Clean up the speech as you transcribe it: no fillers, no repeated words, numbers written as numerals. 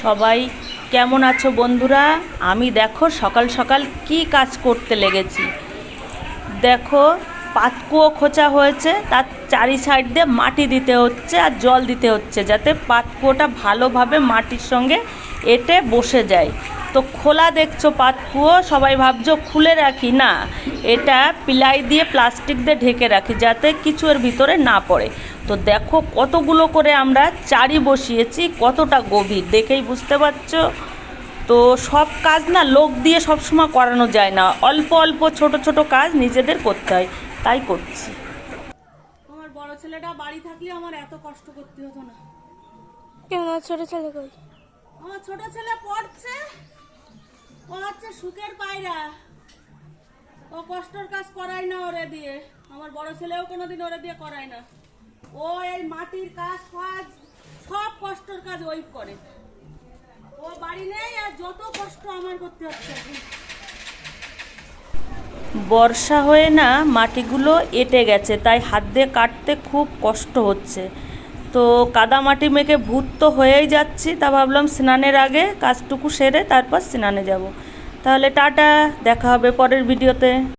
সবাই কেমন আছো বন্ধুরা? আমি দেখো সকাল সকাল কি কাজ করতে লেগেছি। দেখো পাতকুয়ো খোঁচা হয়েছে, তার চারি সাইড দিয়ে মাটি দিতে হচ্ছে আর জল দিতে হচ্ছে যাতে পাতকুয়োটা ভালোভাবে মাটির সঙ্গে এঁটে বসে যায়। তো খোলা দেখছো পাতকুয়ো, সবাই ভাবছো খুলে রাখি, না, এটা পিলাই দিয়ে প্লাস্টিক দিয়ে ঢেকে রাখি যাতে কিছু এর ভিতরে না পড়ে। তো দেখো কতগুলো করে আমরা চারি বসিয়েছি, কতটা গভীর দেখেই বুঝতে পারছো। তো সব কাজ না লোক দিয়ে সবসময় করানো যায় না, অল্প অল্প ছোট ছোট কাজ নিজেদের করতে হয়, তাই করছি। আমার বড় ছেলেটা বাড়ি থাকলে আমার এত কষ্ট করতে হতো না। কেন ছোট ছেলে কই? আমার ছোট ছেলে পড়ছে, ও হচ্ছে সুখের পায়রা, ও কষ্টের কাজ করায় না ওরে দিয়ে। আমার বড় ছেলেও কোনোদিন ওরে দিয়ে করায় না। ও এই মাটির কাজ ফাজ সব কষ্টের কাজ ওই করে। ও বাড়ি নেই আর যত কষ্ট আমার করতে হচ্ছে। বর্ষা হয়ে না মাটিগুলো এঁটে গেছে, তাই হাত দিয়ে কাটতে খুব কষ্ট হচ্ছে। তো কাদা মাটি মেখে ভূত তো হয়েই যাচ্ছি, তা ভাবলাম স্নানের আগে কাজটুকু সেরে তারপর স্নানে যাব। তাহলে টাটা, দেখা হবে পরের ভিডিওতে।